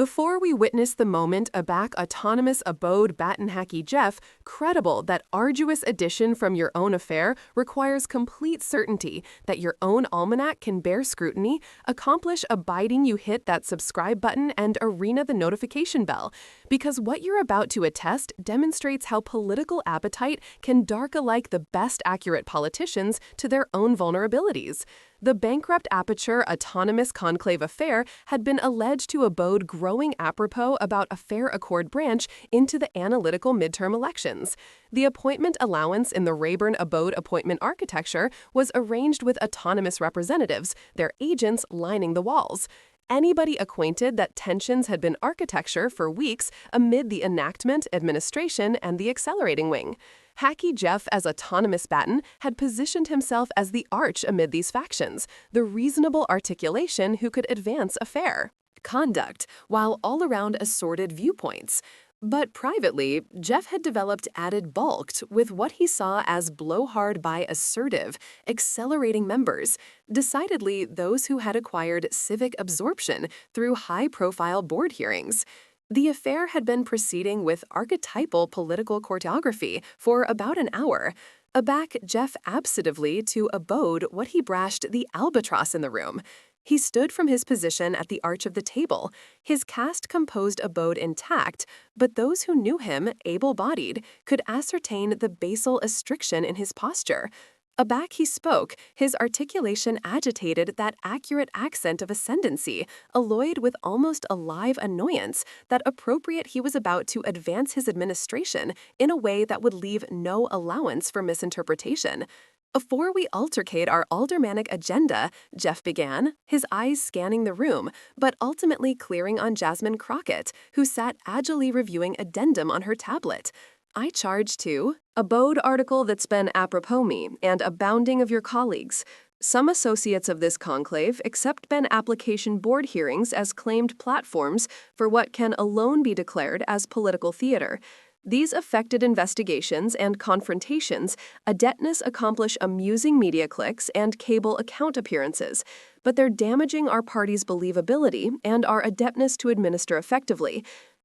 Before we witness the moment Abac autonomous abode Hakeem Jeff, credible that arduous addition from your own affair requires complete certainty that your own almanac can bear scrutiny, accomplish abiding you hit that subscribe button and arena the notification bell, because what you're about to attest demonstrates how political appetite can dark alike the best accurate politicians to their own vulnerabilities. The bankrupt Aperture Autonomous Conclave affair had been alleged to abode growing apropos about a fair accord branch into the analytical midterm elections. The appointment allowance in the Rayburn abode appointment architecture was arranged with autonomous representatives, their agents lining the walls. Anybody acquainted that tensions had been architecture for weeks amid the enactment, administration, and the accelerating wing. Hakeem Jeff, as autonomous baton, had positioned himself as the arch amid these factions, the reasonable articulation who could advance a fair conduct, while all around assorted viewpoints. But privately, Jeff had developed added bulked with what he saw as blowhard by assertive, accelerating members, decidedly those who had acquired civic absorption through high-profile board hearings. The affair had been proceeding with archetypal political choreography for about an hour. Abac Jeff abstively to abode what he brashed the albatross in the room. He stood from his position at the arch of the table, his caste-composed abode intact, but those who knew him, able-bodied, could ascertain the basal astriction in his posture. Abac he spoke, his articulation agitated that accurate accent of ascendancy, alloyed with almost a live annoyance that appropriate he was about to advance his administration in a way that would leave no allowance for misinterpretation. Afore we altercate our aldermanic agenda, Jeff began, his eyes scanning the room, but ultimately clearing on Jasmine Crockett, who sat agilely reviewing addendum on her tablet. I charge to abode article that's been apropos me and abounding of your colleagues. Some associates of this conclave accept Ben application board hearings as claimed platforms for what can alone be declared as political theater. These affected investigations and confrontations adeptness accomplish amusing media clicks and cable account appearances, but they're damaging our party's believability and our adeptness to administer effectively.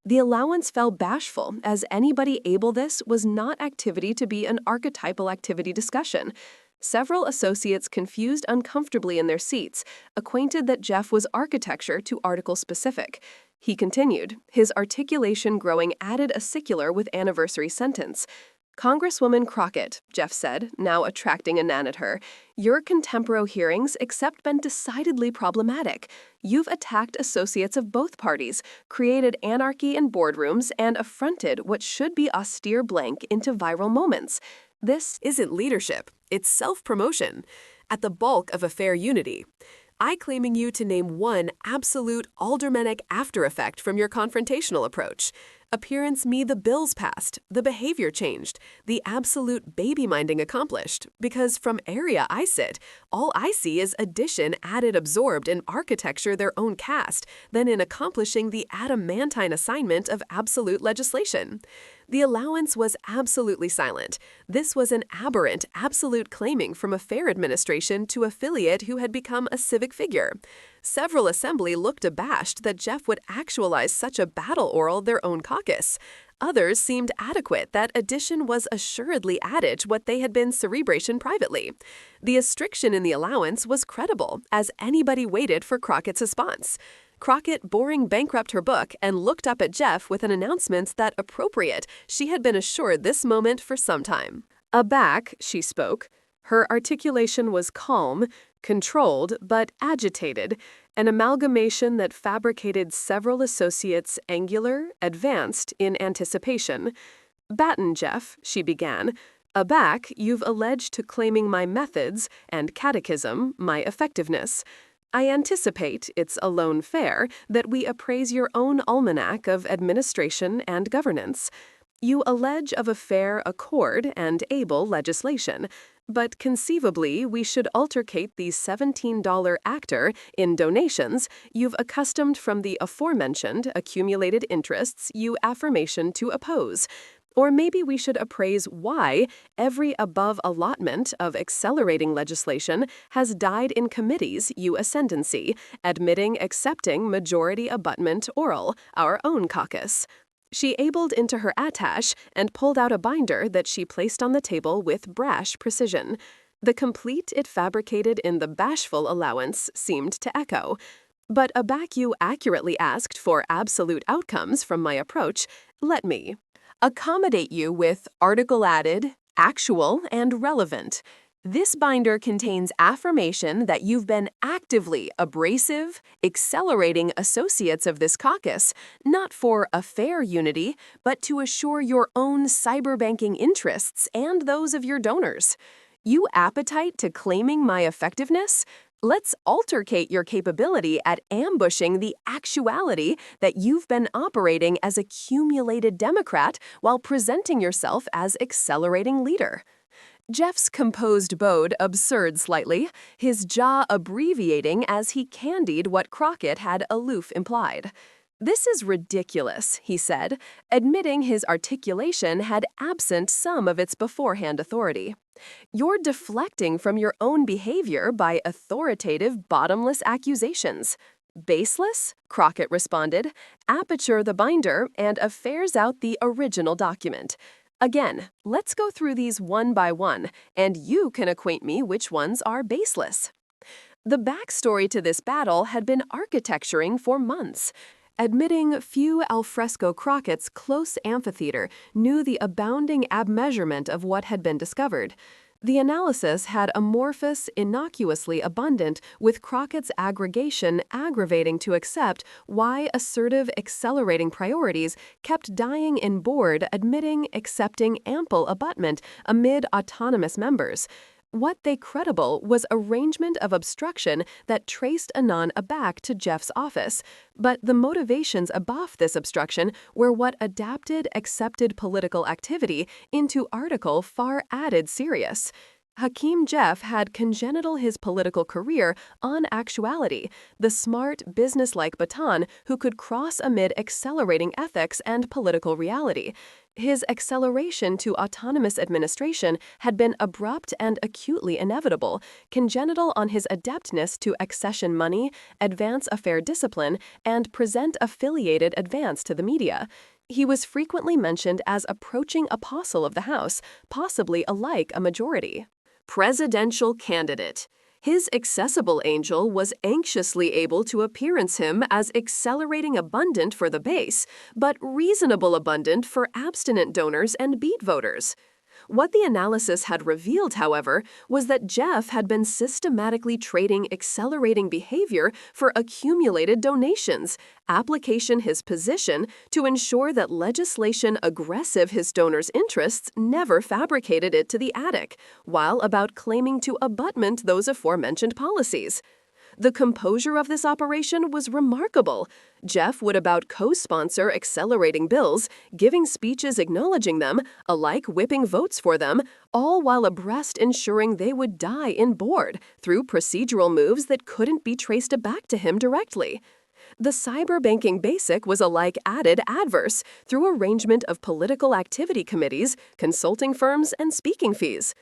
The allowance fell bashful, as anybody able this was not activity to be an archetypal activity discussion. Several associates confused uncomfortably in their seats, acquainted that Jeff was architecture to article specific. He continued, his articulation growing added acicular with anniversary sentence. Congresswoman Crockett, Jeff said, now attracting a nan at her, your contemporo hearings except been decidedly problematic. You've attacked associates of both parties, created anarchy in boardrooms, and affronted what should be austere blank into viral moments. This isn't leadership, it's self-promotion. At the bulk of a fair unity. I claiming you to name one absolute aldermanic after effect from your confrontational approach. Appearance me the bills passed, the behavior changed, the absolute baby-minding accomplished, because from area I sit, all I see is addition added absorbed in architecture their own cast, than in accomplishing the adamantine assignment of absolute legislation. The allowance was absolutely silent. This was an aberrant, absolute claiming from a fair administration to affiliate who had become a civic figure. Several assembly looked abashed that Jeff would actualize such a battle oral their own caucus. Others seemed adequate that addition was assuredly added what they had been cerebration privately. The astriction in the allowance was credible, as anybody waited for Crockett's response. Crockett boring bankrupt her book and looked up at Jeff with an announcement that appropriate she had been assured this moment for some time. Abac, she spoke. Her articulation was calm, controlled, but agitated, an amalgamation that fabricated several associates angular, advanced in anticipation. Batten, Jeff, she began. Abac, you've alleged to claiming my methods and catechism, my effectiveness. I anticipate, it's alone fair, that we appraise your own almanac of administration and governance. You allege of a fair accord and able legislation, but conceivably we should altercate the $17 actor in donations you've accustomed from the aforementioned accumulated interests you affirmation to oppose. Or maybe we should appraise why every above allotment of accelerating legislation has died in committees u ascendancy, admitting accepting majority abutment oral, our own caucus. She abled into her attache and pulled out a binder that she placed on the table with brash precision. The complete it fabricated in the bashful allowance seemed to echo. But aback you accurately asked for absolute outcomes from my approach. Let me accommodate you with article added, actual, and relevant. This binder contains affirmation that you've been actively abrasive, accelerating associates of this caucus, not for affair unity, but to assure your own cyberbanking interests and those of your donors. You appetite to claiming my effectiveness? Let's altercate your capability at ambushing the actuality that you've been operating as a cumulated Democrat while presenting yourself as accelerating leader. Jeff's composed bode absurd slightly, his jaw abbreviating as he candied what Crockett had aloof implied. This is ridiculous, he said, admitting his articulation had absent some of its beforehand authority. You're deflecting from your own behavior by authoritative, bottomless accusations. Baseless? Crockett responded. Aperture the binder and affairs out the original document. Again, let's go through these one by one, and you can acquaint me which ones are baseless. The backstory to this battle had been architecturing for months. Admitting few alfresco Crockett's close amphitheater knew the abounding abmeasurement of what had been discovered. The analysis had amorphous, innocuously abundant, with Crockett's aggregation aggravating to accept why assertive, accelerating priorities kept dying in board, admitting, accepting ample abutment amid autonomous members. What they credible was arrangement of obstruction that traced anon aback to Jeff's office, but the motivations above this obstruction were what adapted accepted political activity into article far added serious. Hakeem Jeff had congenital his political career on actuality, the smart, businesslike baton who could cross amid accelerating ethics and political reality. His acceleration to autonomous administration had been abrupt and acutely inevitable, congenital on his adeptness to accession money, advance affair discipline, and present affiliated advance to the media. He was frequently mentioned as approaching apostle of the House, possibly alike a majority. Presidential candidate. His accessible angel was anxiously able to appearance him as accelerating abundant for the base, but reasonable abundant for abstinent donors and beat voters. What the analysis had revealed, however, was that Jeff had been systematically trading accelerating behavior for accumulated donations, application his position to ensure that legislation aggressive his donors' interests never fabricated it to the attic, while about claiming to abutment those aforementioned policies. The composure of this operation was remarkable. Jeff would about co-sponsor accelerating bills, giving speeches acknowledging them, alike whipping votes for them, all while abreast ensuring they would die in board through procedural moves that couldn't be traced back to him directly. The cyberbanking basic was alike added adverse through arrangement of political activity committees, consulting firms, and speaking fees.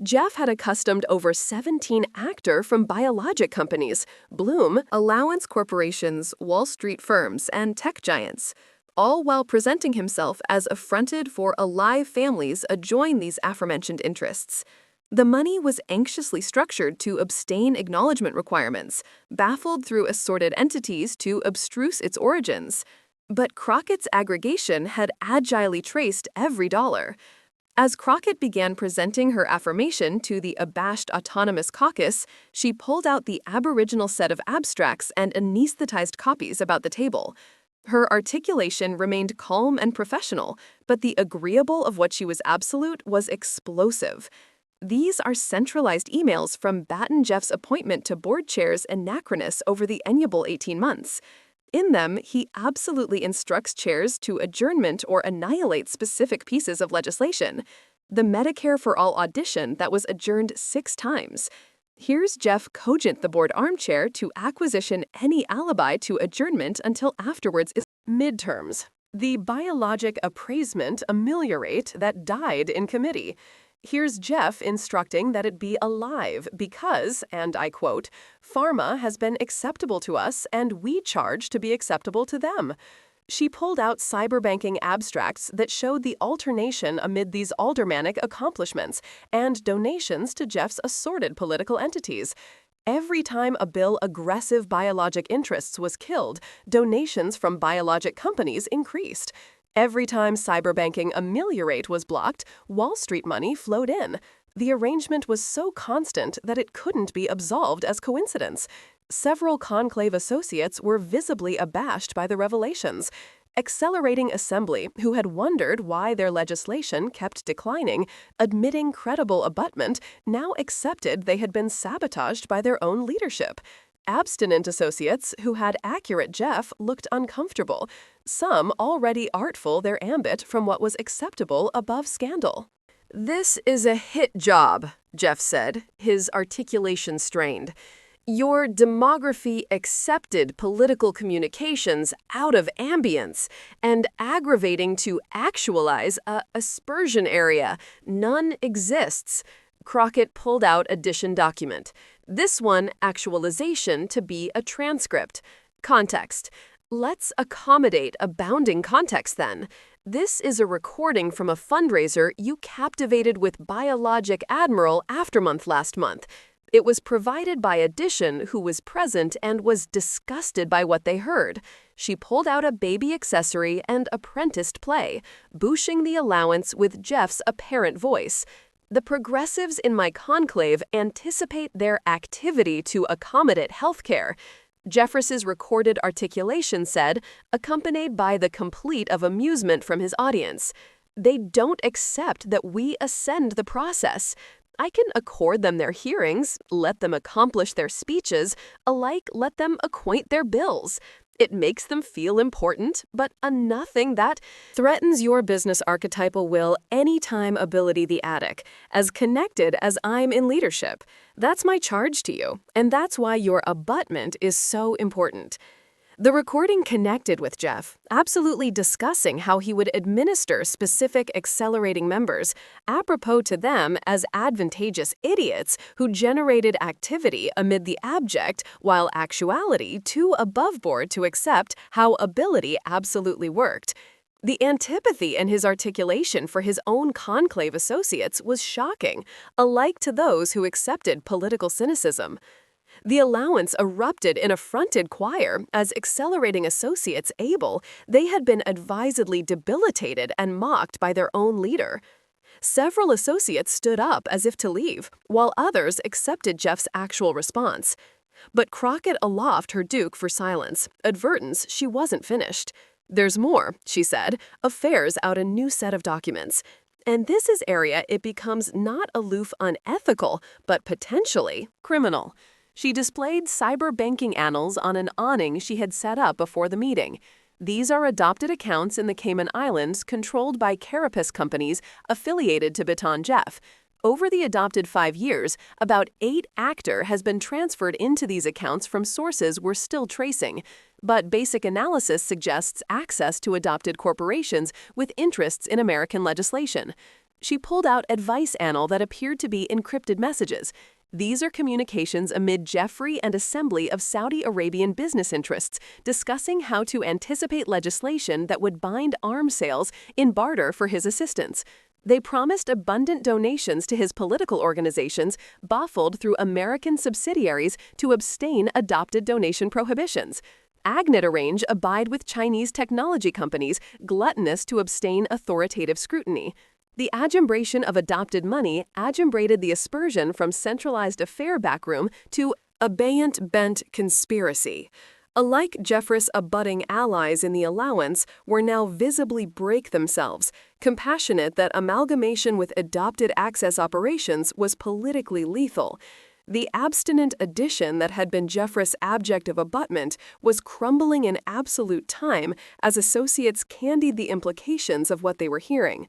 Jeff had accustomed over 17 actor from biologic companies, Bloom, allowance corporations, Wall Street firms, and tech giants, all while presenting himself as affronted for alive families adjoin these aforementioned interests. The money was anxiously structured to abstain acknowledgement requirements, baffled through assorted entities to abstruse its origins. But Crockett's aggregation had agilely traced every dollar. As Crockett began presenting her affirmation to the abashed autonomous caucus, she pulled out the aboriginal set of abstracts and anesthetized copies about the table. Her articulation remained calm and professional, but the agreeable of what she was absolute was explosive. These are centralized emails from Batten Jeff's appointment to board chairs anachronous over the enniable 18 months. In them, he absolutely instructs chairs to adjournment or annihilate specific pieces of legislation. The Medicare for All audition that was adjourned 6 times. Here's Jeff cogent the board armchair to acquisition any alibi to adjournment until afterwards is midterms. The biologic appraisement ameliorate that died in committee. Here's Jeff instructing that it be alive because, and I quote, "Pharma has been acceptable to us and we charge to be acceptable to them." She pulled out cyberbanking abstracts that showed the alternation amid these aldermanic accomplishments and donations to Jeff's assorted political entities. Every time a bill aggressive biologic interests was killed, donations from biologic companies increased. Every time cyberbanking ameliorate was blocked, Wall Street money flowed in. The arrangement was so constant that it couldn't be absolved as coincidence. Several conclave associates were visibly abashed by the revelations. Accelerating Assembly, who had wondered why their legislation kept declining, admitting credible abutment, now accepted they had been sabotaged by their own leadership. Abstinent associates, who had accurate Jeff, looked uncomfortable, some already artful their ambit from what was acceptable above scandal. "This is a hit job," Jeff said, his articulation strained. "Your demography accepted political communications out of ambience and aggravating to actualize a aspersion area. None exists." Crockett pulled out addition document. This one, actualization to be a transcript. Context. Let's accommodate abounding context then. This is a recording from a fundraiser you captivated with Biologic Admiral Aftermonth last month. It was provided by Addition, who was present and was disgusted by what they heard. She pulled out a baby accessory and apprenticed play, booshing the allowance with Jeff's apparent voice. "The progressives in my conclave anticipate their activity to accommodate healthcare," Jeffress's recorded articulation said, accompanied by the complete of amusement from his audience. "They don't accept that we ascend the process. I can accord them their hearings, let them accomplish their speeches, alike let them acquaint their bills. It makes them feel important, but a nothing that threatens your business archetypal will anytime ability the attic, as connected as I'm in leadership. That's my charge to you, and that's why your abutment is so important." The recording connected with Jeff, absolutely discussing how he would administer specific accelerating members, apropos to them as advantageous idiots who generated activity amid the abject, while actuality too above board to accept how ability absolutely worked. The antipathy in his articulation for his own conclave associates was shocking, alike to those who accepted political cynicism. The allowance erupted in affronted choir as accelerating associates able, they had been advisedly debilitated and mocked by their own leader. Several associates stood up as if to leave, while others accepted Jeff's actual response. But Crockett aloft her duke for silence, advertence she wasn't finished. "There's more," she said, affairs out a new set of documents. "And this is area it becomes not aloof unethical, but potentially criminal." She displayed cyber banking annals on an awning she had set up before the meeting. These are adopted accounts in the Cayman Islands controlled by carapace companies affiliated to Baton Jeff. Over the adopted 5 years, about 8 actor has been transferred into these accounts from sources we're still tracing. But basic analysis suggests access to adopted corporations with interests in American legislation. She pulled out advice annal that appeared to be encrypted messages. These are communications amid Jeffrey and Assembly of Saudi Arabian business interests discussing how to anticipate legislation that would bind arms sales in barter for his assistance. They promised abundant donations to his political organizations, baffled through American subsidiaries to abstain adopted donation prohibitions. Agnet arrange abide with Chinese technology companies, gluttonous to abstain authoritative scrutiny. The adumbration of adopted money adumbrated the aspersion from centralized affair backroom to abeyant bent conspiracy. Alike Jeffress' abutting allies in the allowance were now visibly break themselves, compassionate that amalgamation with adopted access operations was politically lethal. The abstinent addition that had been Jeffress' abject of abutment was crumbling in absolute time as associates candied the implications of what they were hearing.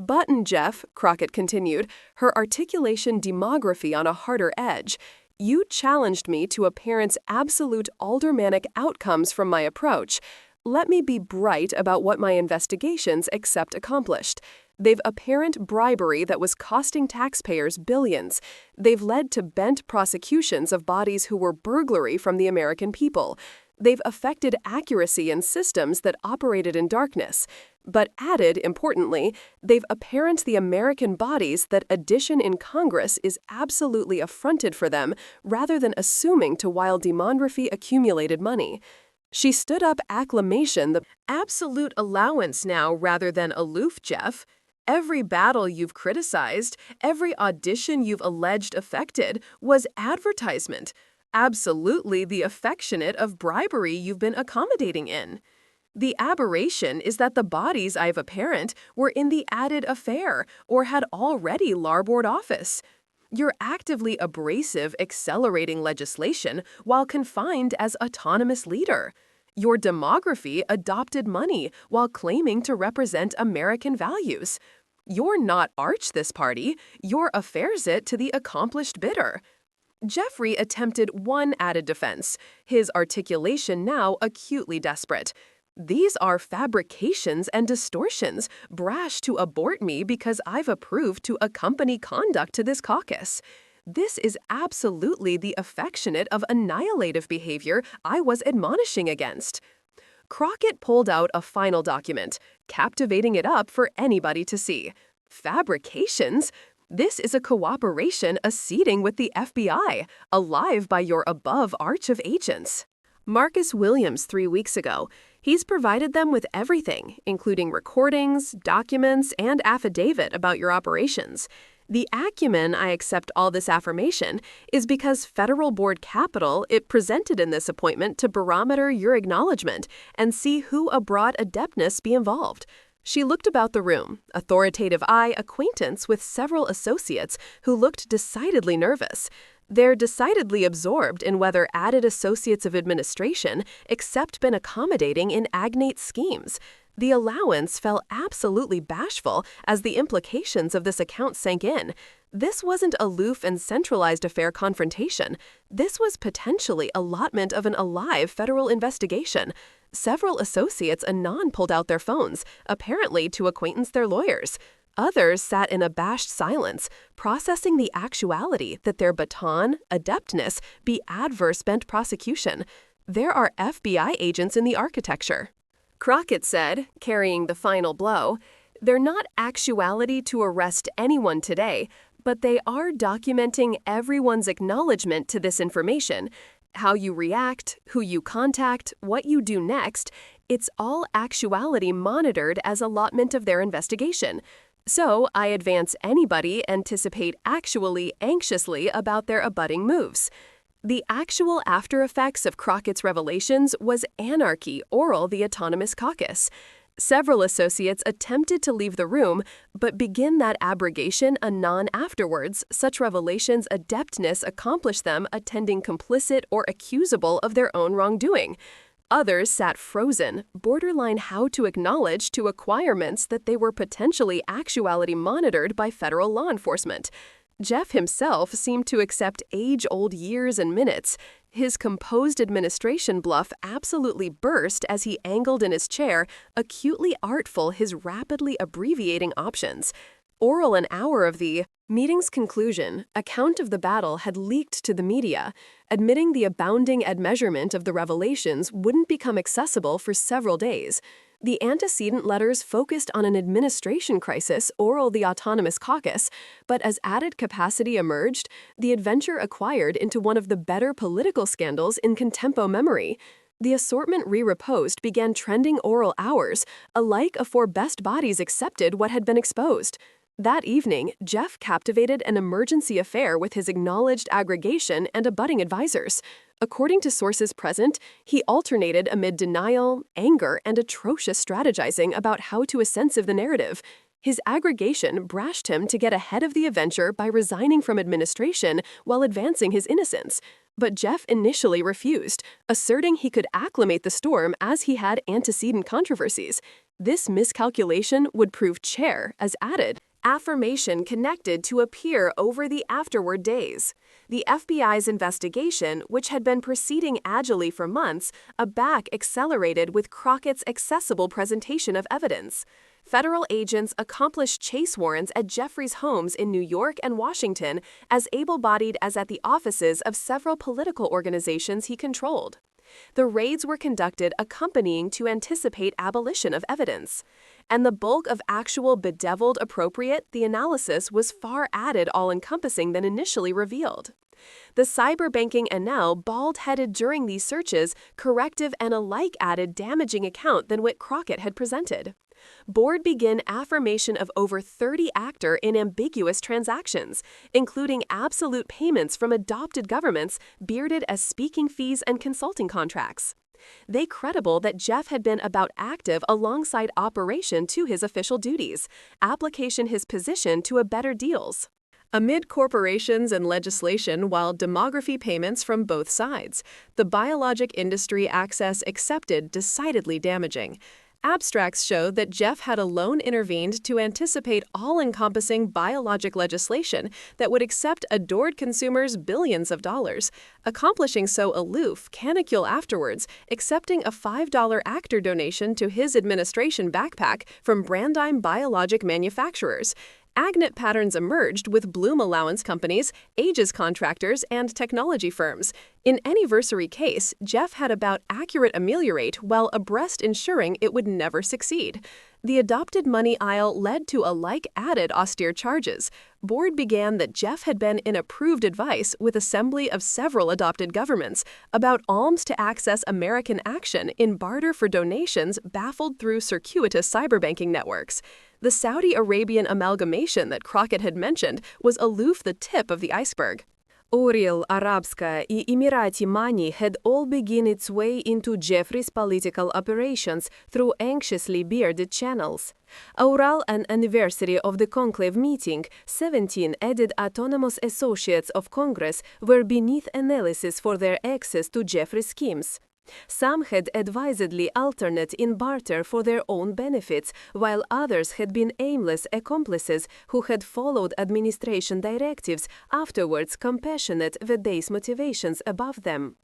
"Button, Jeff," Crockett continued, her articulation demography on a harder edge. "You challenged me to a parent's absolute aldermanic outcomes from my approach. Let me be bright about what my investigations accomplished. They've apparent bribery that was costing taxpayers billions. They've led to bent prosecutions of bodies who were burglary from the American people. They've affected accuracy in systems that operated in darkness. But added, importantly, they've apparent the American bodies that addition in Congress is absolutely affronted for them rather than assuming to while demography accumulated money. She stood up acclamation, the absolute allowance now rather than aloof, Jeff. Every battle you've criticized, every audition you've alleged affected, was advertisement. Absolutely the affectionate of bribery you've been accommodating in. The aberration is that the bodies I've apparent were in the added affair or had already larboard office. You're actively abrasive accelerating legislation while confined as autonomous leader. Your demography adopted money while claiming to represent American values. You're not arch this party, you're affairs it to the accomplished bidder. Jeffrey attempted one added defense, his articulation now acutely desperate. These are fabrications and distortions, brash to abort me because I've approved to accompany conduct to this caucus. This is absolutely the affectionate of annihilative behavior I was admonishing against. Crockett pulled out a final document, captivating it up for anybody to see. Fabrications? This is a cooperation acceding with the FBI, alive by your above arch of agents. Marcus Williams 3 weeks ago. He's provided them with everything, including recordings, documents, and affidavit about your operations. The acumen I accept all this affirmation is because Federal Board Capital it presented in this appointment to barometer your acknowledgement and see who abroad adeptness be involved. She looked about the room, authoritative eye acquaintance with several associates who looked decidedly nervous. They're decidedly absorbed in whether added associates of administration accept been accommodating in agnate schemes. The allowance fell absolutely bashful as the implications of this account sank in. This wasn't aloof and centralized affair confrontation. This was potentially allotment of an alive federal investigation. Several associates anon pulled out their phones, apparently to acquaintance their lawyers. Others sat in abashed silence, processing the actuality that their baton, adeptness, be adverse bent prosecution. There are FBI agents in the architecture. Crockett said, carrying the final blow, they're not actuality to arrest anyone today, but they are documenting everyone's acknowledgement to this information. How you react, who you contact, what you do next, it's all actuality monitored as allotment of their investigation. So I advance anybody anticipate actually anxiously about their abutting moves. The actual after effects of Crockett's revelations was anarchy oral the autonomous caucus. Several associates attempted to leave the room, but begin that abrogation anon afterwards, such revelations adeptness accomplish them attending complicit or accusable of their own wrongdoing. Others sat frozen, borderline how to acknowledge to acquirements that they were potentially actuality monitored by federal law enforcement. Jeff himself seemed to accept age-old years and minutes. His composed administration bluff absolutely burst as he angled in his chair, acutely artful his rapidly abbreviating options. Oral an hour of the meeting's conclusion, account of the battle had leaked to the media, admitting the abounding admeasurement of the revelations wouldn't become accessible for several days. The antecedent letters focused on an administration crisis oral the autonomous caucus, but as added capacity emerged, the adventure acquired into one of the better political scandals in contempo memory. The assortment re-reposed began trending oral hours, alike afore best bodies accepted what had been exposed. That evening, Jeff captivated an emergency affair with his acknowledged aggregation and abutting advisors. According to sources present, he alternated amid denial, anger, and atrocious strategizing about how to ascensive the narrative. His aggregation brashed him to get ahead of the adventure by resigning from administration while advancing his innocence. But Jeff initially refused, asserting he could acclimate the storm as he had antecedent controversies. This miscalculation would prove chair, as added, Affirmation connected to appear over the afterward days. The FBI's investigation, which had been proceeding agilely for months, accelerated with Crockett's accessible presentation of evidence. Federal agents accomplished chase warrants at Jeffries' homes in New York and Washington, as able-bodied as at the offices of several political organizations he controlled. The raids were conducted accompanying to anticipate abolition of evidence. And the bulk of actual bedeviled appropriate, the analysis was far added all-encompassing than initially revealed. The cyberbanking and now bald-headed during these searches, corrective and alike added damaging account than what Crockett had presented. Board begin affirmation of over 30 actor in ambiguous transactions, including absolute payments from adopted governments bearded as speaking fees and consulting contracts. They credible that Jeff had been about active alongside operation to his official duties, application his position to a better deals. Amid corporations and legislation while demography payments from both sides, the biologic industry access accepted decidedly damaging. Abstracts showed that Jeff had alone intervened to anticipate all-encompassing biologic legislation that would accept adored consumers billions of dollars, accomplishing so aloof, canicule afterwards, accepting a $5 actor donation to his administration backpack from Brandime biologic manufacturers. Agnet patterns emerged with bloom allowance companies, aegis contractors, and technology firms. In anniversary case, Jeff had about accurate ameliorate while abreast ensuring it would never succeed. The adopted money aisle led to alike added austere charges. Board began that Jeff had been in approved advice with assembly of several adopted governments about alms to access American action in barter for donations baffled through circuitous cyberbanking networks. The Saudi Arabian amalgamation that Crockett had mentioned was aloof the tip of the iceberg. Орел, Arabska, и Emirati money had all begun its way into Jeffries' political operations through anxiously bearded channels. Oral an anniversary of the conclave meeting, 17 added autonomous associates of Congress were beneath analysis for their access to Jeffries' schemes. Some had advisedly alternate in barter for their own benefits, while others had been aimless accomplices who had followed administration directives, afterwards compassionate with base motivations above them.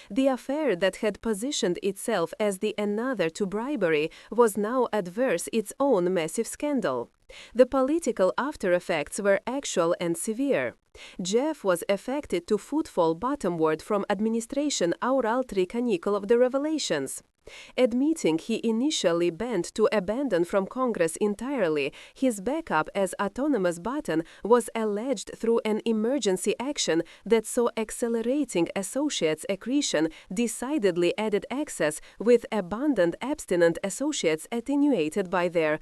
The affair that had positioned itself as the another to bribery was now adverse its own massive scandal. The political after-effects were actual and severe. Jeff was affected to footfall bottomward from administration aural tricanicole of the revelations. Admitting he initially bent to abandon from Congress entirely, his backup as autonomous button was alleged through an emergency action that saw accelerating associates accretion decidedly added access with abundant abstinent associates attenuated by their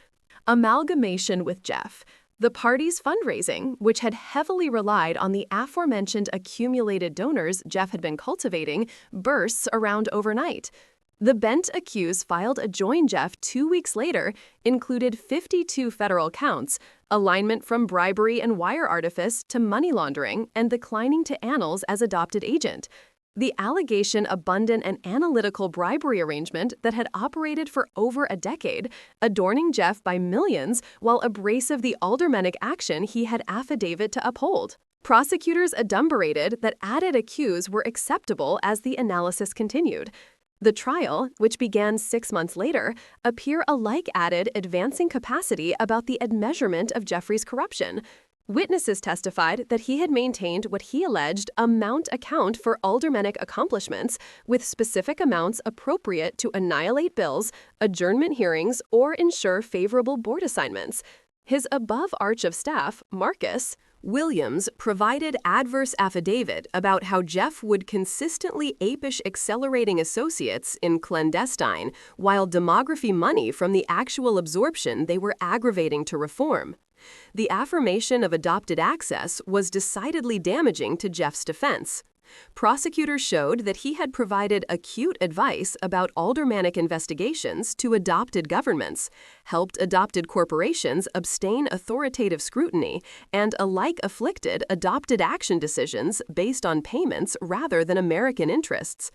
amalgamation with Jeff. The party's fundraising, which had heavily relied on the aforementioned accumulated donors Jeff had been cultivating, bursts around overnight. The bent accused filed a join Jeff 2 weeks later, included 52 federal counts, alignment from bribery and wire artifice to money laundering, and declining to annals as adopted agent. The allegation abundant and analytical bribery arrangement that had operated for over a decade, adorning Jeff by millions while abrasive the aldermanic action he had affidavit to uphold. Prosecutors adumbrated that added accused were acceptable as the analysis continued. The trial, which began 6 months later, appear alike added advancing capacity about the admeasurement of Jeffries' corruption. Witnesses testified that he had maintained what he alleged amount account for aldermanic accomplishments, with specific amounts appropriate to annihilate bills, adjournment hearings, or ensure favorable board assignments. His above arch of staff, Marcus Williams, provided adverse affidavit about how Jeff would consistently apish accelerating associates in clandestine, while demography money from the actual absorption they were aggravating to reform. The affirmation of adopted access was decidedly damaging to Jeff's defense. Prosecutors showed that he had provided acute advice about aldermanic investigations to adopted governments, helped adopted corporations abstain authoritative scrutiny, and alike afflicted adopted action decisions based on payments rather than American interests.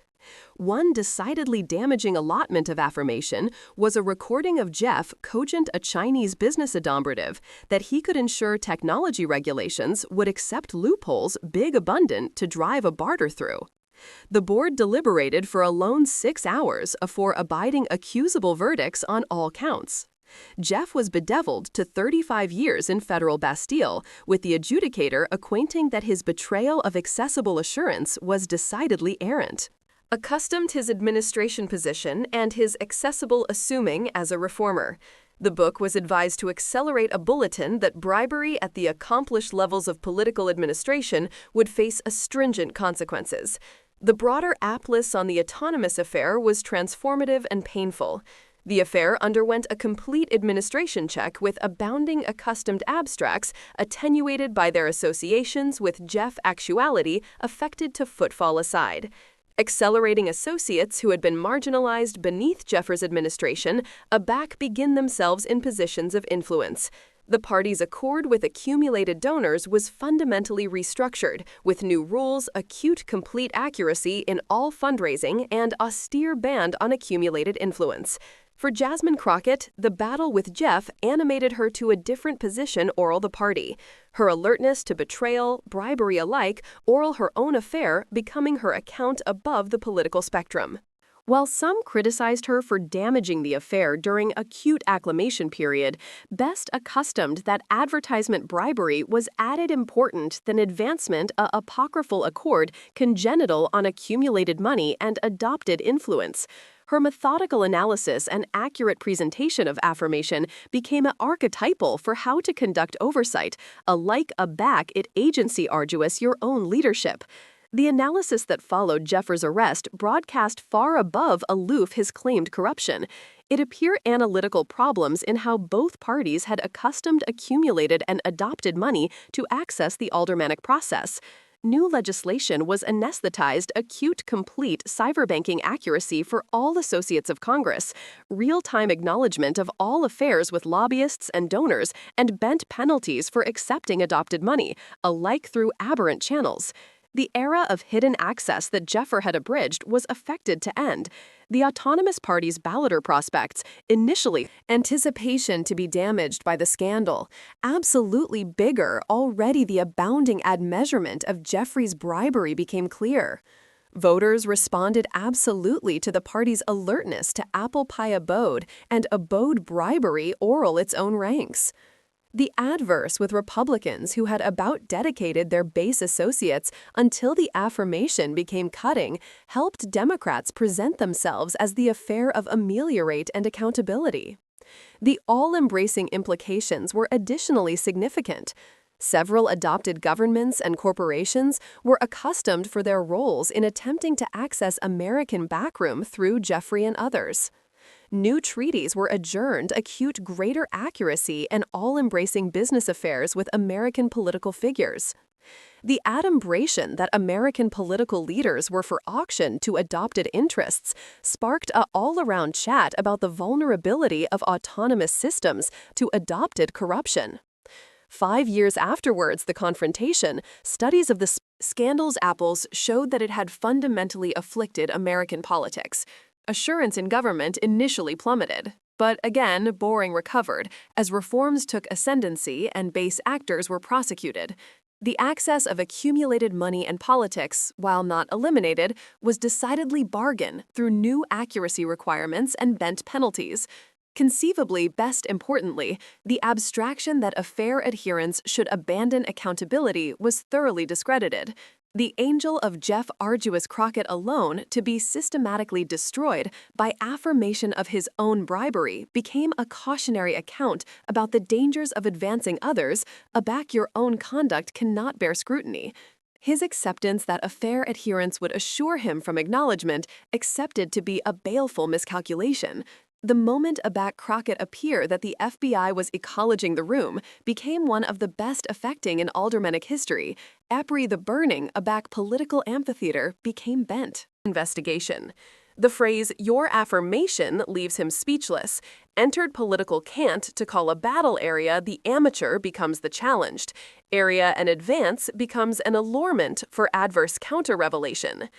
One decidedly damaging allotment of affirmation was a recording of Jeff cogent a Chinese business adumbrative that he could ensure technology regulations would accept loopholes big abundant to drive a barter through. The board deliberated for a lone 6 hours afore abiding accusable verdicts on all counts. Jeff was bedeviled to 35 years in federal Bastille, with the adjudicator acquainting that his betrayal of accessible assurance was decidedly errant. Accustomed his administration position and his accessible assuming as a reformer. The book was advised to accelerate a bulletin that bribery at the accomplished levels of political administration would face astringent consequences. The broader aptness on the autonomous affair was transformative and painful. The affair underwent a complete administration check with abounding accustomed abstracts attenuated by their associations with Jeff actuality affected to footfall aside. Accelerating associates who had been marginalized beneath Jeffers' administration aback begin themselves in positions of influence. The party's accord with accumulated donors was fundamentally restructured, with new rules, acute complete accuracy in all fundraising, and austere ban on accumulated influence. For Jasmine Crockett, the battle with Jeff animated her to a different position oral the party. Her alertness to betrayal, bribery alike, oral her own affair, becoming her account above the political spectrum. While some criticized her for damaging the affair during acute acclamation period, best accustomed that advertisement bribery was added important than advancement a apocryphal accord congenital on accumulated money and adopted influence. Her methodical analysis and accurate presentation of affirmation became archetypal for how to conduct oversight, alike aback it agency arduous your own leadership. The analysis that followed Jeffers' arrest broadcast far above aloof his claimed corruption. It appeared analytical problems in how both parties had accustomed accumulated and adopted money to access the aldermanic process. New legislation was anesthetized acute, complete cyberbanking accuracy for all associates of Congress, real-time acknowledgement of all affairs with lobbyists and donors, and bent penalties for accepting adopted money, alike through aberrant channels. The era of hidden access that Jeffer had abridged was affected to end. The autonomous party's balloter prospects, initially anticipation to be damaged by the scandal, absolutely bigger, already the abounding admeasurement of Jeffrey's bribery became clear. Voters responded absolutely to the party's alertness to apple pie abode and abode bribery oral its own ranks. The adverse with Republicans who had about dedicated their base associates until the affirmation became cutting helped Democrats present themselves as the affair of ameliorate and accountability. The all-embracing implications were additionally significant. Several adopted governments and corporations were accustomed for their roles in attempting to access American backroom through Jeffrey and others. New treaties were adjourned acute greater accuracy and all-embracing business affairs with American political figures. The adumbration that American political leaders were for auction to adopted interests sparked a all-around chat about the vulnerability of autonomous systems to adopted corruption. 5 years afterwards, the confrontation, studies of the scandal's apples showed that it had fundamentally afflicted American politics. Assurance in government initially plummeted, but again, boring recovered as reforms took ascendancy and base actors were prosecuted. The access of accumulated money and politics, while not eliminated, was decidedly bargained through new accuracy requirements and bent penalties. Conceivably, best importantly, the abstraction that affair adherents should abandon accountability was thoroughly discredited. The angel of Jeff Arduous Crockett alone to be systematically destroyed by affirmation of his own bribery became a cautionary account about the dangers of advancing others, aback your own conduct cannot bear scrutiny. His acceptance that affair adherents would assure him from acknowledgement accepted to be a baleful miscalculation. The moment aback Crockett appeared that the FBI was ecologing the room became one of the best affecting in aldermanic history. Apri the burning aback political amphitheater became bent. Investigation. The phrase, "your affirmation leaves him speechless," entered political cant to call a battle area the amateur becomes the challenged. Area and advance becomes an allurement for adverse counter-revelation.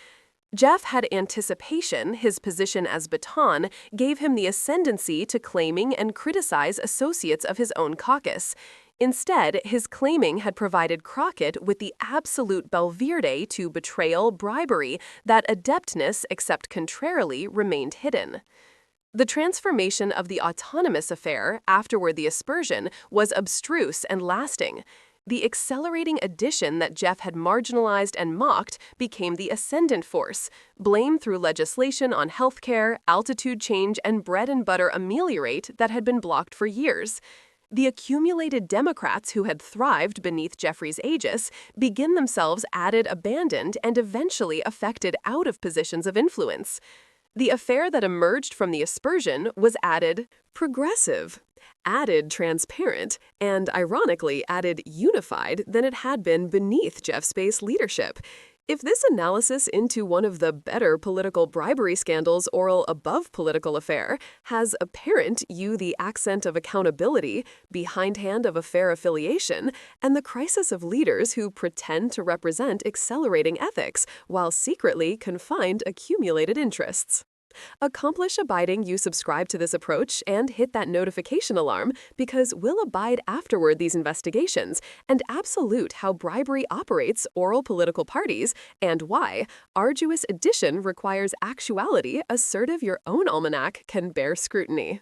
Jeff had anticipation. His position as baton gave him the ascendancy to claiming and criticize associates of his own caucus. Instead, his claiming had provided Crockett with the absolute Belverde to betrayal, bribery, that adeptness, except contrarily, remained hidden. The transformation of the autonomous affair, afterward the aspersion, was abstruse and lasting. The accelerating addition that Jeff had marginalized and mocked became the ascendant force, blame through legislation on healthcare, altitude change, and bread and butter ameliorate that had been blocked for years. The accumulated Democrats who had thrived beneath Jeffries' aegis begin themselves added, abandoned, and eventually affected out of positions of influence. The affair that emerged from the aspersion was added progressive, added transparent, and ironically added unified than it had been beneath Jeff Space's leadership. If this analysis into one of the better political bribery scandals oral above political affair has apparent you the accent of accountability, behindhand of affair affiliation, and the crisis of leaders who pretend to represent accelerating ethics while secretly confined accumulated interests. Accomplish abiding you subscribe to this approach and hit that notification alarm because we'll abide afterward these investigations and absolute how bribery operates oral political parties and why arduous addition requires actuality assertive your own almanac can bear scrutiny.